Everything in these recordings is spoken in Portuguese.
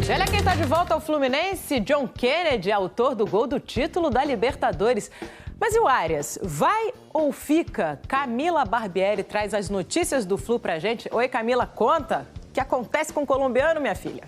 tarde. Olha quem está de volta ao Fluminense, John Kennedy, autor do gol do título da Libertadores. Mas e o Arias? Vai ou fica? Camila Barbieri traz as notícias do Flu pra gente. Oi, Camila, conta o que acontece com o colombiano, minha filha.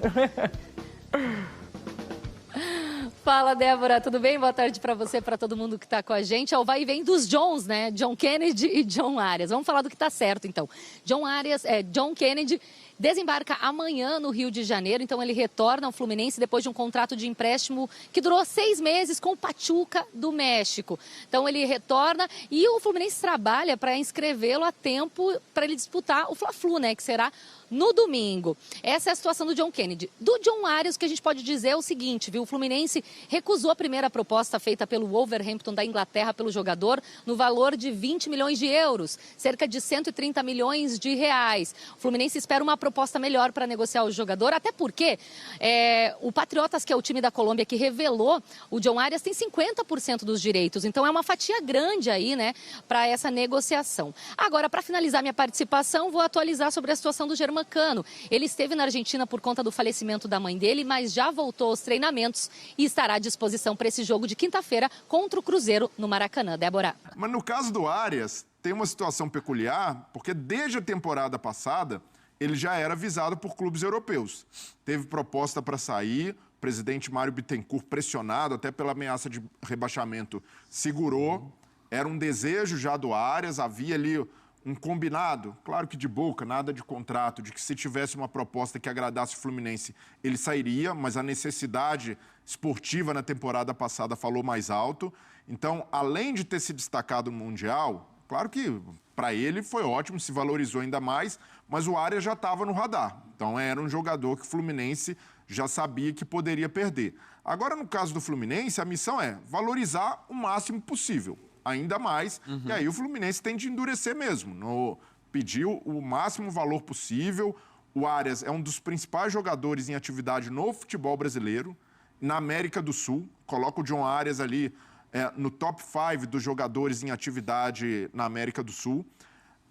Fala, Débora, tudo bem? Boa tarde para você, para todo mundo que está com a gente. É o vai e vem dos Johns, né? John Kennedy e John Arias. Vamos falar do que está certo, então. John Kennedy desembarca amanhã no Rio de Janeiro, então ele retorna ao Fluminense depois de um contrato de empréstimo que durou 6 meses com o Pachuca do México. Então ele retorna e o Fluminense trabalha para inscrevê-lo a tempo para ele disputar o Fla-Flu, né? Que será no domingo. Essa é a situação do John Kennedy. Do John Arias, o que a gente pode dizer é o seguinte, viu? O Fluminense recusou a primeira proposta feita pelo Wolverhampton da Inglaterra pelo jogador no valor de 20 milhões de euros, cerca de 130 milhões de reais. O Fluminense espera uma proposta melhor para negociar o jogador, até porque o Patriotas, que é o time da Colômbia que revelou o John Arias, tem 50% dos direitos. Então é uma fatia grande aí, né, para essa negociação. Agora, para finalizar minha participação, vou atualizar sobre a situação do Germán Cano. Ele esteve na Argentina por conta do falecimento da mãe dele, mas já voltou aos treinamentos e estará à disposição para esse jogo de quinta-feira contra o Cruzeiro no Maracanã. Débora. Mas no caso do Arias, tem uma situação peculiar, porque desde a temporada passada, ele já era visado por clubes europeus. Teve proposta para sair, o presidente Mário Bittencourt, pressionado até pela ameaça de rebaixamento, segurou. Era um desejo já do Arias, havia ali um combinado, claro que de boca, nada de contrato, de que se tivesse uma proposta que agradasse o Fluminense, ele sairia, mas a necessidade esportiva na temporada passada falou mais alto. Então, além de ter se destacado no Mundial, claro que para ele foi ótimo, se valorizou ainda mais, mas o Arias já estava no radar. Então, era um jogador que o Fluminense já sabia que poderia perder. Agora, no caso do Fluminense, a missão é valorizar o máximo possível. Ainda mais, e aí o Fluminense tem de endurecer mesmo, pediu o máximo valor possível. O Arias é um dos principais jogadores em atividade no futebol brasileiro, na América do Sul, coloca o John Arias ali no top 5 dos jogadores em atividade na América do Sul.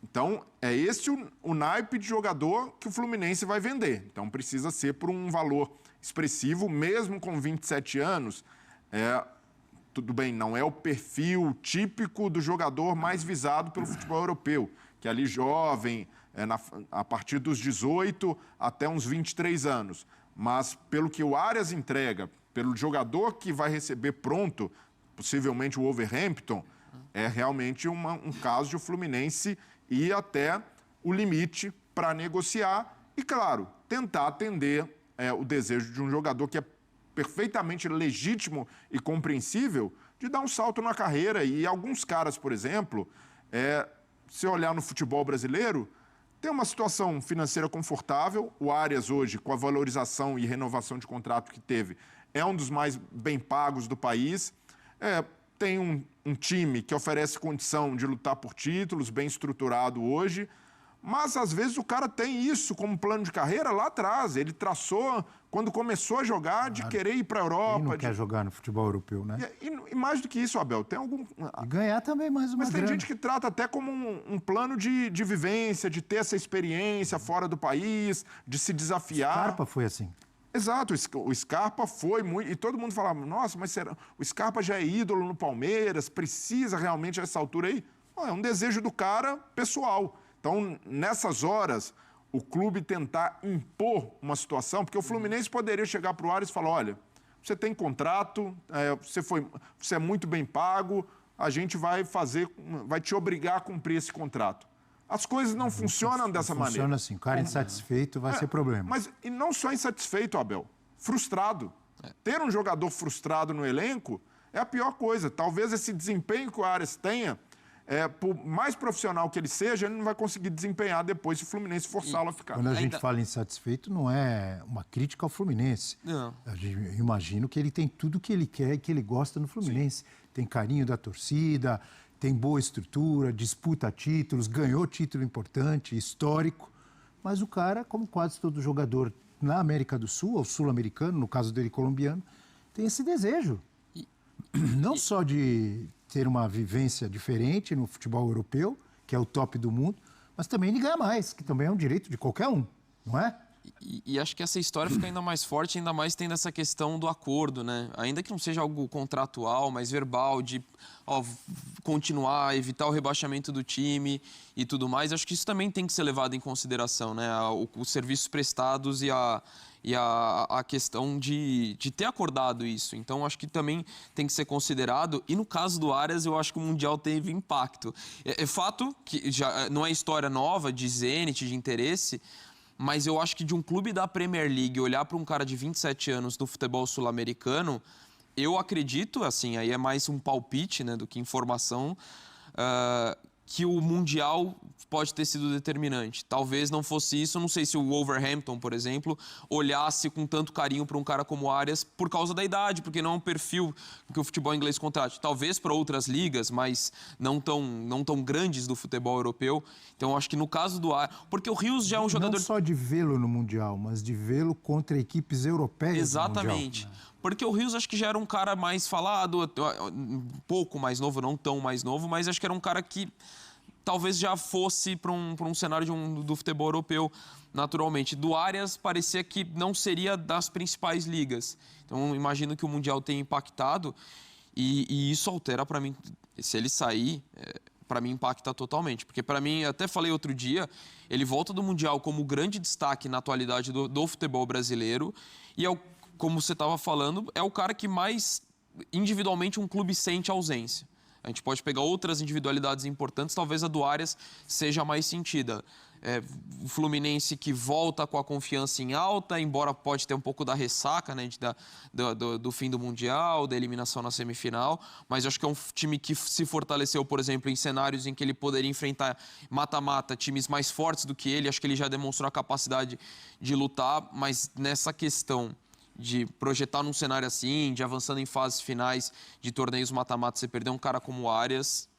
Então, é esse o naipe de jogador que o Fluminense vai vender. Então, precisa ser por um valor expressivo, mesmo com 27 anos, tudo bem, não é o perfil típico do jogador mais visado pelo futebol europeu, que é ali jovem, a partir dos 18 até uns 23 anos. Mas pelo que o Arias entrega, pelo jogador que vai receber pronto, possivelmente o Wolverhampton, é realmente um caso de o Fluminense ir até o limite para negociar e, claro, tentar atender o desejo de um jogador que é perfeitamente legítimo e compreensível de dar um salto na carreira. E alguns caras, por exemplo, se olhar no futebol brasileiro, tem uma situação financeira confortável. O Arias hoje, com a valorização e renovação de contrato que teve, é um dos mais bem pagos do país. Tem um time que oferece condição de lutar por títulos, bem estruturado hoje. Mas, às vezes, o cara tem isso como plano de carreira lá atrás. Ele traçou, quando começou a jogar, de querer ir para a Europa. Ele não quer jogar no futebol europeu, né? E mais do que isso, Abel, tem algum... E ganhar também mais uma grana. Mas tem gente que trata até como um plano de vivência, de ter essa experiência fora do país, de se desafiar. Scarpa foi assim. Exato, o Scarpa foi muito... E todo mundo falava, nossa, mas será? O Scarpa já é ídolo no Palmeiras, precisa realmente a essa altura aí? É um desejo do cara pessoal. Então, nessas horas, o clube tentar impor uma situação, porque o Fluminense poderia chegar para o Arias e falar, olha, você tem contrato, você é muito bem pago, a gente vai te obrigar a cumprir esse contrato. As coisas não funcionam dessa maneira. Funciona assim, o cara insatisfeito vai ser problema. Mas e não só insatisfeito, Abel, frustrado. Ter um jogador frustrado no elenco é a pior coisa. Talvez esse desempenho que o Arias tenha, por mais profissional que ele seja, ele não vai conseguir desempenhar depois se o Fluminense forçá-lo a ficar. Quando a gente fala insatisfeito, não é uma crítica ao Fluminense. Não. Eu imagino que ele tem tudo que ele quer e que ele gosta no Fluminense. Sim. Tem carinho da torcida, tem boa estrutura, disputa títulos, ganhou título importante, histórico. Mas o cara, como quase todo jogador na América do Sul, ou sul-americano, no caso dele colombiano, tem esse desejo. Não só de ter uma vivência diferente no futebol europeu, que é o top do mundo, mas também de ganhar mais, que também é um direito de qualquer um, não é? E acho que essa história fica ainda mais forte, ainda mais tendo essa questão do acordo, né? Ainda que não seja algo contratual, mas verbal, de continuar, evitar o rebaixamento do time e tudo mais. Acho que isso também tem que ser levado em consideração, né? Os serviços prestados e a questão de ter acordado isso. Então, acho que também tem que ser considerado. E no caso do Arias, eu acho que o Mundial teve impacto. É fato que já não é história nova de Zenit, de interesse, mas eu acho que de um clube da Premier League olhar para um cara de 27 anos do futebol sul-americano, eu acredito, assim, aí é mais um palpite, né, do que informação, que o Mundial pode ter sido determinante. Talvez não fosse isso, não sei se o Wolverhampton, por exemplo, olhasse com tanto carinho para um cara como o Arias por causa da idade, porque não é um perfil que o futebol inglês contrate. Talvez para outras ligas, mas não tão grandes do futebol europeu. Então, acho que no caso do Arias... Porque o Rios já é um jogador... Não só de vê-lo no Mundial, mas de vê-lo contra equipes europeias. Exatamente. No Mundial. Porque o Rios acho que já era um cara mais falado, um pouco mais novo, não tão mais novo, mas acho que era um cara que talvez já fosse para um cenário do futebol europeu naturalmente. Do Arias parecia que não seria das principais ligas. Então imagino que o Mundial tenha impactado e isso altera para mim. Se ele sair, para mim impacta totalmente. Porque para mim, até falei outro dia, ele volta do Mundial como grande destaque na atualidade do futebol brasileiro e como você estava falando, é o cara que mais individualmente um clube sente ausência. A gente pode pegar outras individualidades importantes, talvez a do Arias seja mais sentida. O Fluminense que volta com a confiança em alta, embora pode ter um pouco da ressaca, né, do fim do Mundial, da eliminação na semifinal, mas eu acho que é um time que se fortaleceu, por exemplo, em cenários em que ele poderia enfrentar mata-mata, times mais fortes do que ele. Acho que ele já demonstrou a capacidade de lutar, mas nessa questão de projetar num cenário assim, de avançando em fases finais de torneios mata-mata, você perder um cara como o Arias,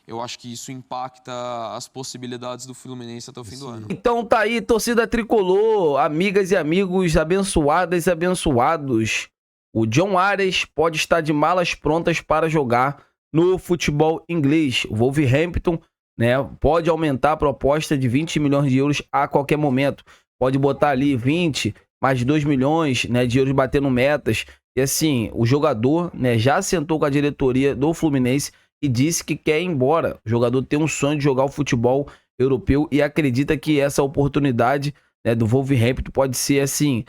eu acho que isso impacta as possibilidades do Fluminense até o fim do ano. Então tá aí, torcida tricolor, amigas e amigos abençoadas e abençoados. O John Arias pode estar de malas prontas para jogar no futebol inglês. O Wolverhampton, né, pode aumentar a proposta de 20 milhões de euros a qualquer momento. Pode botar ali 20, mais 2 milhões, né, de euros batendo metas. E assim, o jogador, né, já sentou com a diretoria do Fluminense e disse que quer ir embora. O jogador tem um sonho de jogar o futebol europeu e acredita que essa oportunidade, né, do Wolverhampton pode ser assim,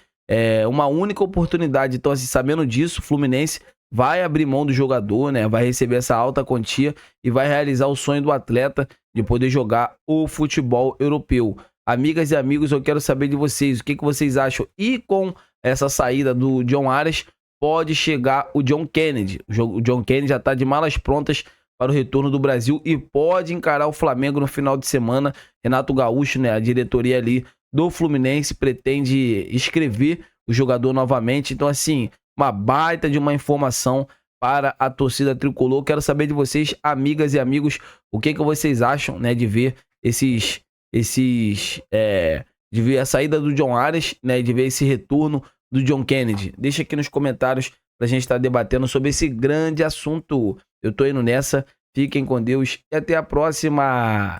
uma única oportunidade. Então, assim, sabendo disso, o Fluminense vai abrir mão do jogador, né, vai receber essa alta quantia e vai realizar o sonho do atleta de poder jogar o futebol europeu. Amigas e amigos, eu quero saber de vocês, o que vocês acham? E com essa saída do John Arias, pode chegar o John Kennedy. O John Kennedy já está de malas prontas para o retorno do Brasil e pode encarar o Flamengo no final de semana. Renato Gaúcho, né, a diretoria ali do Fluminense, pretende inscrever o jogador novamente. Então, assim, uma baita de uma informação para a torcida tricolor. Quero saber de vocês, amigas e amigos, o que vocês acham, né, de ver de ver a saída do John Arias, né, de ver esse retorno do John Kennedy. Deixa aqui nos comentários pra gente estar debatendo sobre esse grande assunto. Eu tô indo nessa, fiquem com Deus e até a próxima!